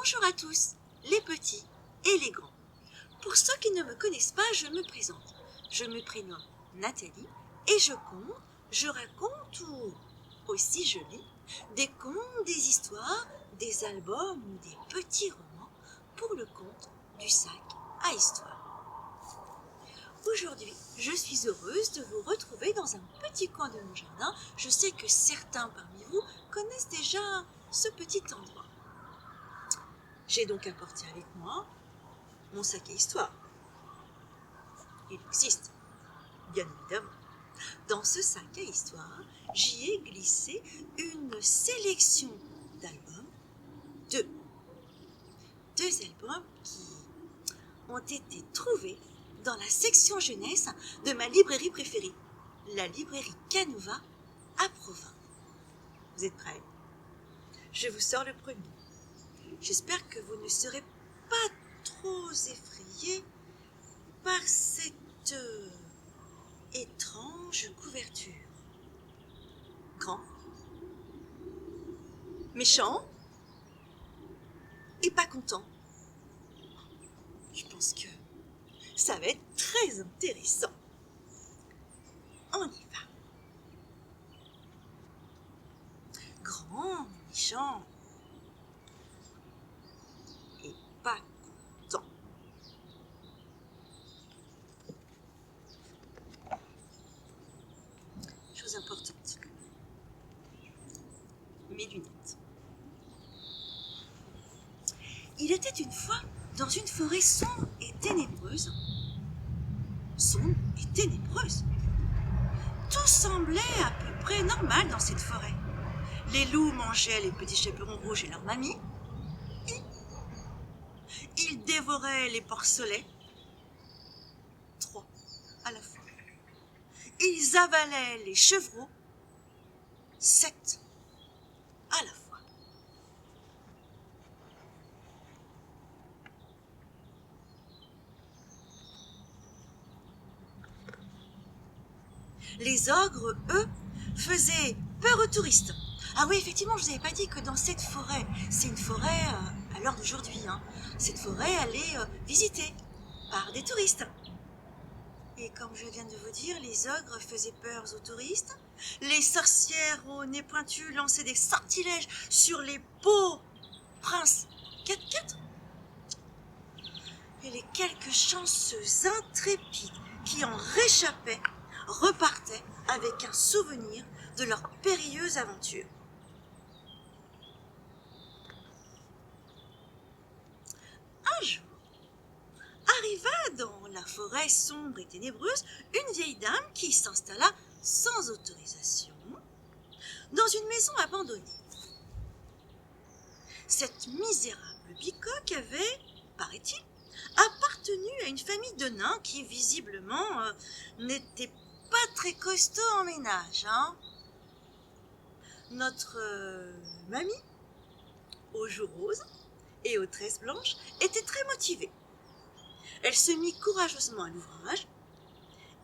Bonjour à tous, les petits et les grands. Pour ceux qui ne me connaissent pas, je me présente. Je me prénomme Nathalie et je raconte ou aussi je lis des contes, des histoires, des albums ou des petits romans pour le compte du sac à histoire. Aujourd'hui, je suis heureuse de vous retrouver dans un petit coin de mon jardin. Je sais que certains parmi vous connaissent déjà ce petit endroit. J'ai donc apporté avec moi mon sac à histoire. Il existe, bien évidemment. Dans ce sac à histoire, j'y ai glissé une sélection d'albums, deux albums qui ont été trouvés dans la section jeunesse de ma librairie préférée, la librairie Canova à Provins. Vous êtes prêts? Je vous sors le premier. J'espère que vous ne serez pas trop effrayés par cette étrange couverture. Grand, méchant et pas content. Je pense que ça va être très intéressant. On y va. Grand, méchant et pas content. Chose importante. Mes lunettes. Il était une fois dans une forêt sombre et ténébreuse. Sombre et ténébreuse. Tout semblait à peu près normal dans cette forêt. Les loups mangeaient les petits chaperons rouges et leur mamie. Ils dévoraient les porcelets. 3 à la fois. Ils avalaient les chevreaux. 7 à la fois. Les ogres, eux, faisaient peur aux touristes. Ah oui, effectivement, je vous avais pas dit que dans cette forêt, c'est une forêt à l'heure d'aujourd'hui, cette forêt, elle est visitée par des touristes. Et comme je viens de vous dire, les ogres faisaient peur aux touristes. Les sorcières au nez pointu lançaient des sortilèges sur les beaux princes 4x4. Et les quelques chanceux intrépides qui en réchappaient repartaient avec un souvenir de leur périlleuse aventure. Un jour, arriva dans la forêt sombre et ténébreuse une vieille dame qui s'installa sans autorisation dans une maison abandonnée. Cette misérable bicoque avait, paraît-il, appartenu à une famille de nains qui visiblement n'était pas très costaud en ménage. Notre mamie, aux joues roses et aux tresses blanches, était très motivée. Elle se mit courageusement à l'ouvrage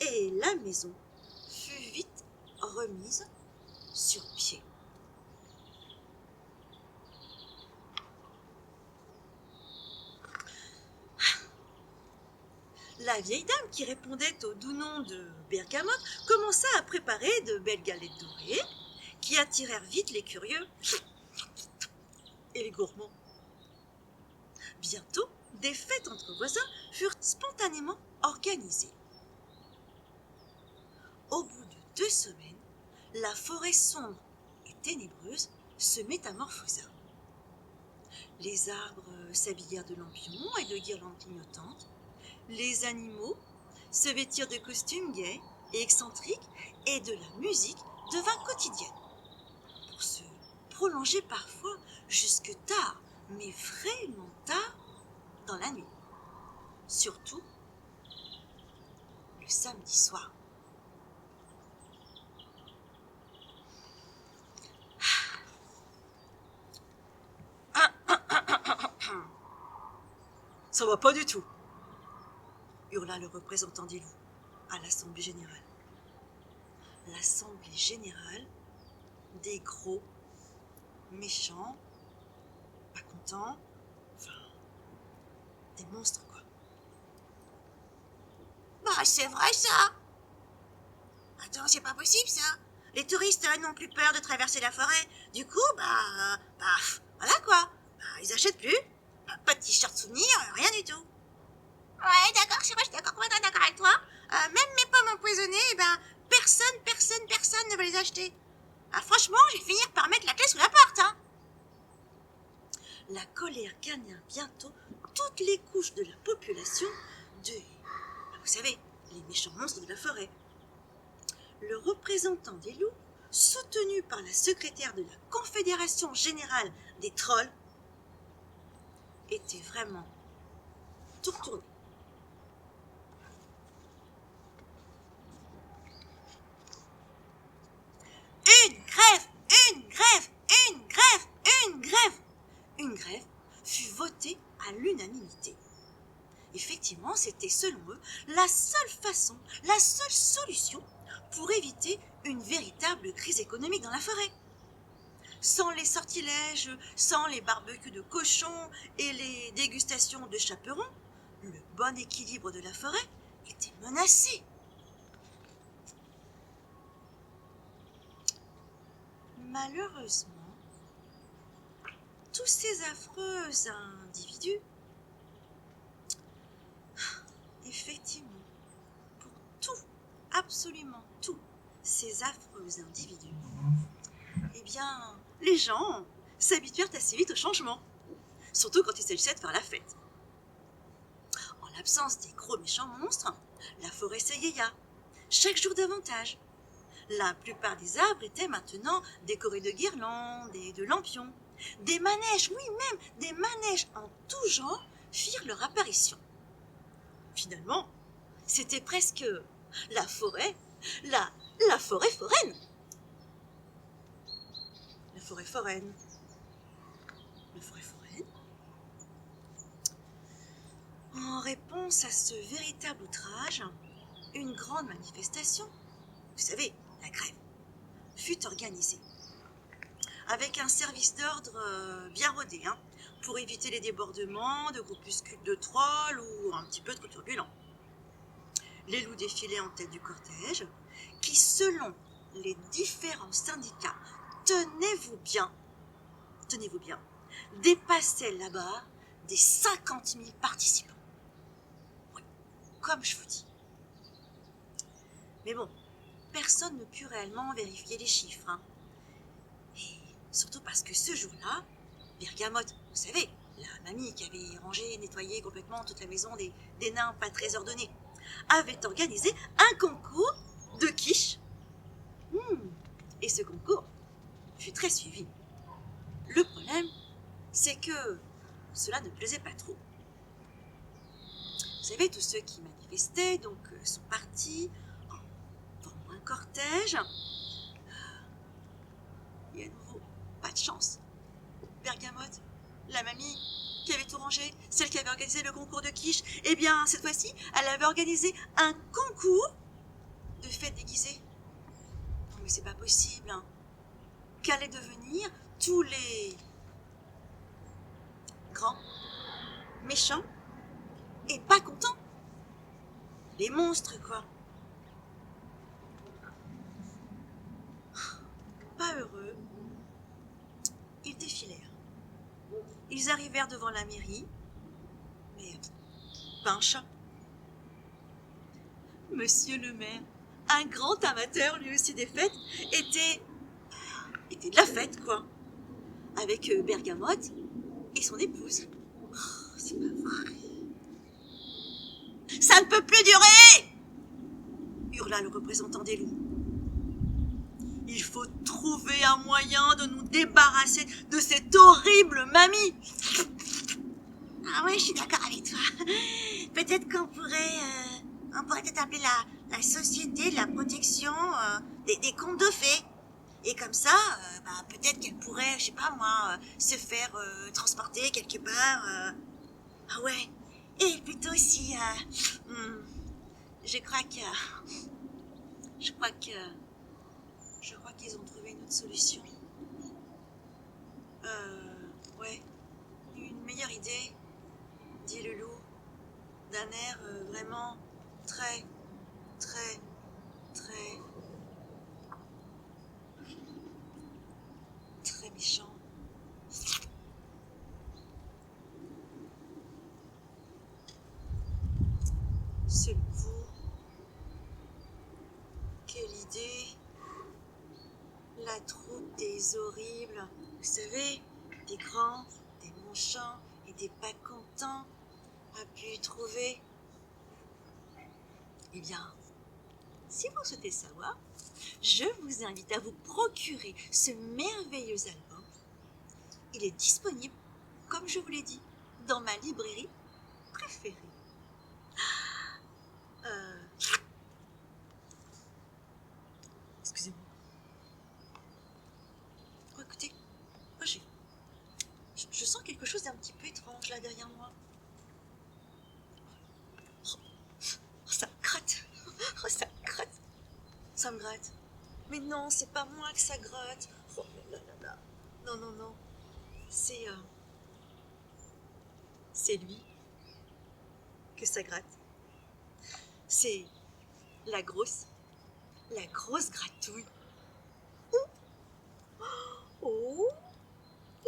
et la maison fut vite remise sur pied. La vieille dame, qui répondait au doux nom de Bergamote, commença à préparer de belles galettes dorées qui attirèrent vite les curieux et les gourmands. Bientôt, des fêtes entre voisins furent spontanément organisées. Au bout de 2 semaines, la forêt sombre et ténébreuse se métamorphosa. Les arbres s'habillèrent de lampions et de guirlandes clignotantes. Les animaux se vêtirent de costumes gais et excentriques, et de la musique devint quotidienne, pour se prolonger parfois jusque tard, mais vraiment tard dans la nuit. Surtout le samedi soir. Ça va pas du tout, hurla le représentant des loups à l'assemblée générale. L'assemblée générale des gros, méchants, pas contents, des monstres, quoi. Bah, c'est vrai ça. Attends, c'est pas possible ça. Les touristes n'ont plus peur de traverser la forêt. Du coup, voilà quoi. Bah, ils achètent plus. Pas de t-shirt souvenir, rien du tout. Ouais, d'accord, c'est vrai, je suis d'accord, complètement d'accord avec toi. Même mes pommes empoisonnées, personne ne veut les acheter. Ah, franchement, je vais finir par mettre la clé sous la porte, hein. La colère gagna bientôt toutes les couches de la population vous savez, les méchants monstres de la forêt. Le représentant des loups, soutenu par la secrétaire de la Confédération générale des trolls, était vraiment tout retourné. Une grève, une grève, une grève, une grève. Une grève fut votée à l'unanimité. Effectivement, c'était selon eux la seule façon, la seule solution pour éviter une véritable crise économique dans la forêt. Sans les sortilèges, sans les barbecues de cochons et les dégustations de chaperons, le bon équilibre de la forêt était menacé. Malheureusement, tous ces affreux individus, effectivement, pour tout, absolument tous ces affreux individus, eh bien, les gens s'habituèrent assez vite au changement, surtout quand il s'agissait de faire la fête. En l'absence des gros méchants monstres, la forêt s'égaya, chaque jour davantage. La plupart des arbres étaient maintenant décorés de guirlandes et de lampions. Des manèges, oui même, des manèges en tout genre firent leur apparition. Finalement, c'était presque la forêt, la forêt foraine. La forêt foraine. La forêt foraine. En réponse à ce véritable outrage, une grande manifestation, vous savez, la grève, fut organisée. Avec un service d'ordre bien rodé, pour éviter les débordements de groupuscules de trolls ou un petit peu trop turbulents. Les loups défilaient en tête du cortège, qui, selon les différents syndicats, tenez-vous bien, dépassait là-bas des 50 000 participants. Oui, comme je vous dis. Mais bon, personne ne put réellement vérifier les chiffres. Et surtout parce que ce jour-là, Bergamote, vous savez, la mamie qui avait rangé et nettoyé complètement toute la maison des nains pas très ordonnés, avait organisé un concours de quiche. Et ce concours fut très suivi. Le problème, c'est que cela ne plaisait pas trop. Vous savez, tous ceux qui manifestaient sont partis en formant un cortège. Et à nouveau, pas de chance. Bergamote, la mamie qui avait tout rangé, celle qui avait organisé le concours de quiche, eh bien, cette fois-ci, elle avait organisé un concours de fêtes déguisées. Non, mais c'est pas possible, Qu'allaient devenir tous les grands, méchants et pas contents. Les monstres, quoi. Pas heureux, ils défilèrent. Ils arrivèrent devant la mairie, mais pas un chat. Monsieur le maire, un grand amateur lui aussi des fêtes, était de la fête, quoi. Avec Bergamote et son épouse. Oh, c'est pas vrai. Ça ne peut plus durer, hurla le représentant des loups. Il faut trouver un moyen de nous débarrasser de cette horrible mamie. Ah ouais, je suis d'accord avec toi. Peut-être qu'on pourrait peut-être appeler la société de la protection des contes de fées. Et comme ça, peut-être qu'elle pourrait, je sais pas moi, se faire transporter quelque part. Ah ouais. Et plutôt si, Je crois qu'ils ont trouvé une autre solution. Ouais, une meilleure idée, dit le loup. d'un air vraiment très, très, très, très méchant. Selon vous, quelle idée? La troupe des horribles, vous savez, des grands, des manchants et des pas contents, a pu trouver? Eh bien, si vous souhaitez savoir, je vous invite à vous procurer ce merveilleux album. Il est disponible, comme je vous l'ai dit, dans ma librairie préférée. Excusez-moi. Oh, écoutez, moi je sens quelque chose d'un petit peu étrange là derrière moi. Oh, ça me gratte. Oh, ça me gratte. Ça me gratte. Mais non, c'est pas moi que ça gratte. Oh là là là là. Non, non, non. C'est lui que ça gratte. C'est la grosse gratouille. Oh,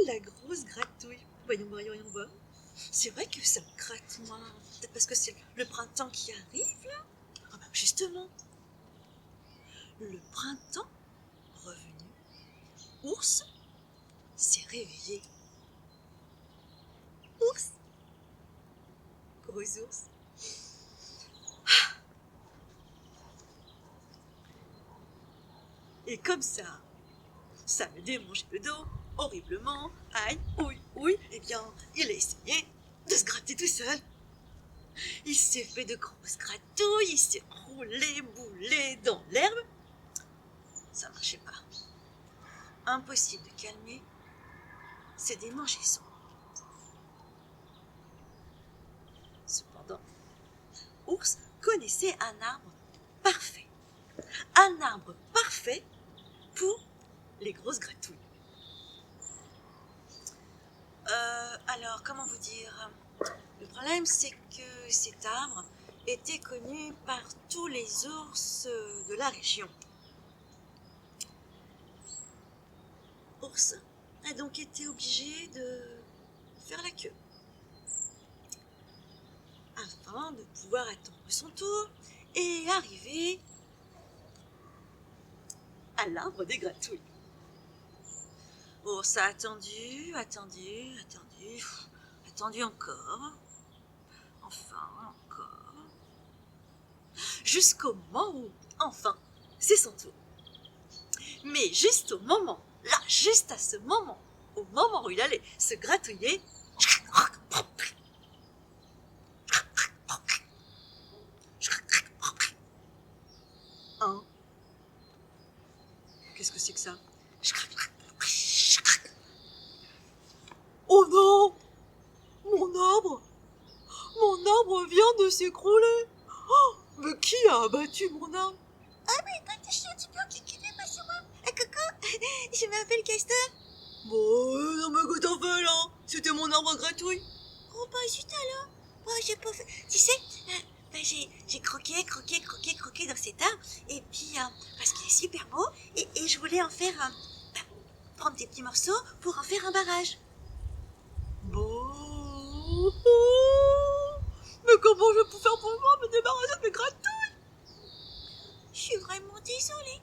la grosse gratouille. Voyons, voyons, voir. C'est vrai que ça me gratte, moi. Peut-être parce que c'est le printemps qui arrive, là. Ah ben, justement. Le printemps revenu. Ours s'est réveillé. Ours. Gros ours. Et comme ça me démangeait le dos, horriblement, aïe, ouille, eh bien, il a essayé de se gratter tout seul. Il s'est fait de grosses gratouilles, il s'est roulé, boulé dans l'herbe. Ça marchait pas. Impossible de calmer ces démangeaisons. Cependant, Ours connaissait un arbre parfait. Un arbre parfait pour les grosses gratouilles. Alors, comment vous dire? Le problème, c'est que cet arbre était connu par tous les ours de la région. Ours a donc été obligé de faire la queue afin de pouvoir attendre son tour et arriver à l'arbre des gratouilles. Ours a attendu encore, enfin encore, jusqu'au moment où, enfin, c'est son tour. Mais juste au moment, là, juste à ce moment, au moment où il allait se gratouiller, hein? Qu'est-ce que c'est que ça? Oh non! Mon arbre vient de s'écrouler! Oh, mais qui a abattu mon arbre? Ah, mais écoute, je suis un petit peu occupée, pas sur moi. Coucou, je m'appelle Castor. Bon, non mais que t'en fais là? C'était mon arbre à gratouille. Oh, bah, zut alors. Bah, j'ai pas fait. Tu sais, j'ai croqué dans cet arbre. Et puis, parce qu'il est super beau. Et je voulais en faire prendre des petits morceaux pour en faire un barrage. Bon. Mais comment je peux faire pour moi me débarrasser de mes gratouilles? Je suis vraiment désolée.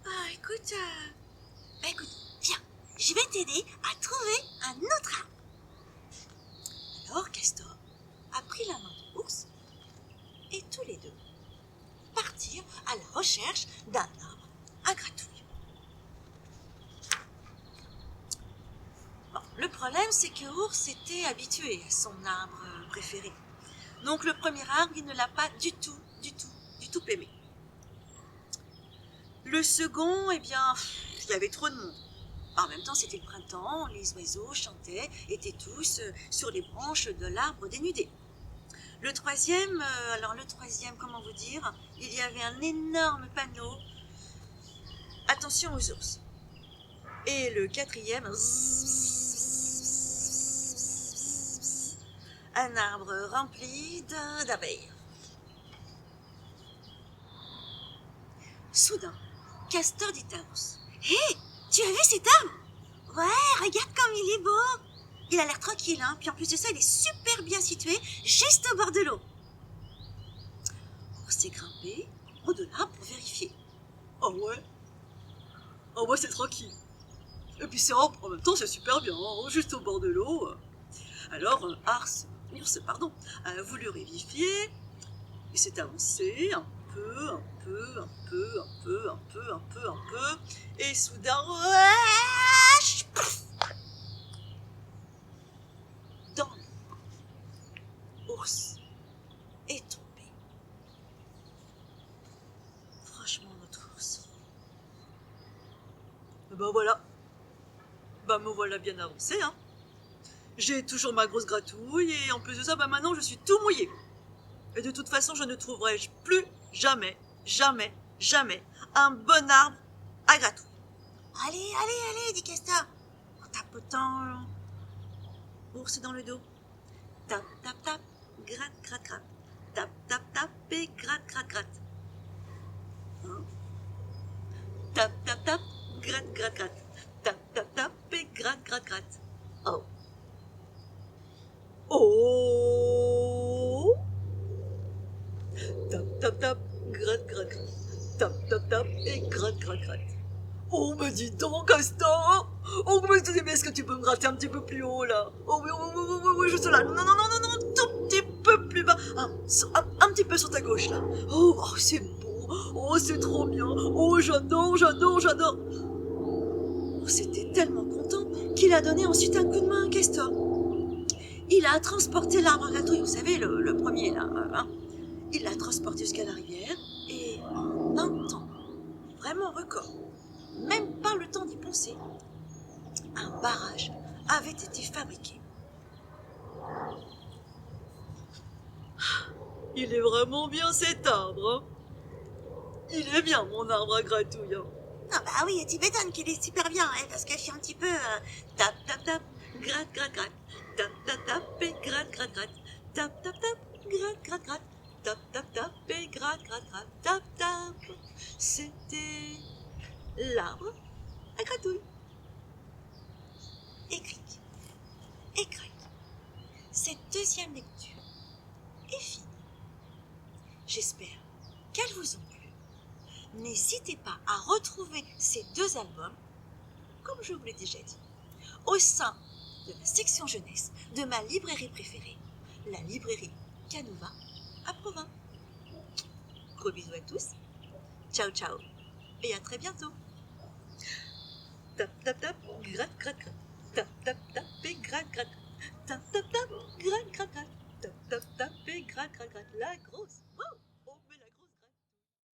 Ah, écoute, Écoute, viens, je vais t'aider à trouver un autre arbre. Alors Castor a pris la main de l'ours et tous les deux partirent à la recherche d'un arbre à gratouille. Bon, le problème, c'est que Ours était habitué à son arbre préféré. Donc le premier arbre, il ne l'a pas du tout aimé. Le second, eh bien, il y avait trop de monde. En même temps, c'était le printemps, les oiseaux chantaient, étaient tous sur les branches de l'arbre dénudé. Le troisième, comment vous dire, il y avait un énorme panneau. Attention aux ours. Et le quatrième, un arbre rempli d'abeilles. Soudain, Castor dit à Ours. Hé, tu as vu cet arbre? Ouais, regarde comme il est beau. Il a l'air tranquille, hein. Puis en plus de ça, il est super bien situé, juste au bord de l'eau. Ours s'est grimpé au-delà pour vérifier. Oh ouais? Oh ouais, c'est tranquille. Et puis c'est en même temps, c'est super bien, hein, juste au bord de l'eau. Alors, Ours, a voulu vérifier. Il s'est avancé un peu, et soudain, dans l'eau, Ours est tombé. Franchement, notre ours. Ben voilà. Ben me voilà bien avancé, hein. J'ai toujours ma grosse gratouille et en plus de ça, maintenant je suis tout mouillé. Et de toute façon, je ne trouverai plus jamais un bon arbre à gratouille. Allez, dit Castor. En tapotant Ours dans le dos. Tap, tap, tap, gratte, gratte, gratte. Tap, tap, tap et gratte, gratte, gratte. Hein? Tap, tap, tap, gratte, gratte, gratte. Tap, tap, tap et gratte, gratte, gratte. Oh. Oh. Tap, tap, tap, gratte, gratte, gratte. Tap, tap, tap et gratte, gratte, gratte. Oh, mais dis donc, Castor! Oh, mais est-ce que tu peux me gratter un petit peu plus haut, là? Oh, oui, juste là. Non, tout petit peu plus bas. Un petit peu sur ta gauche, là. Oh, c'est beau. Oh, c'est trop bien. Oh, j'adore. Oh, c'était tellement content qu'il a donné ensuite un coup de main à Castor. Il a transporté l'arbre à gratouille, vous savez, le premier, là. Hein. Il l'a transporté jusqu'à la rivière et en un temps, vraiment record, même pas le temps d'y penser, un barrage avait été fabriqué. Il est vraiment bien cet arbre. Hein. Il est bien mon arbre à gratouille. Hein. Ah bah oui, tu m'étonnes qu'il est super bien, hein, parce que je suis un petit peu... Tap, tap, tap, gratte, gratte, gratte. Tap, tap, tap, et gratte, gratte, gratte. Tap, tap, tap, gratte, gratte, gratte. Tap, tap, tap, et gratte, gratte, gratte. Tap, tap. C'était l'arbre à gratouille. Et cric, et crac. Cette deuxième lecture est finie. J'espère qu'elle vous a plu. N'hésitez pas à retrouver ces deux albums, comme je vous l'ai déjà dit, au sein de la section jeunesse de ma librairie préférée, la librairie Canova à Provins. Gros bisous à tous. Ciao, ciao. Et à très bientôt. Tap, tap, tap, gratte, gratte, gratte. Tap, tap, tap, et gratte, gratte.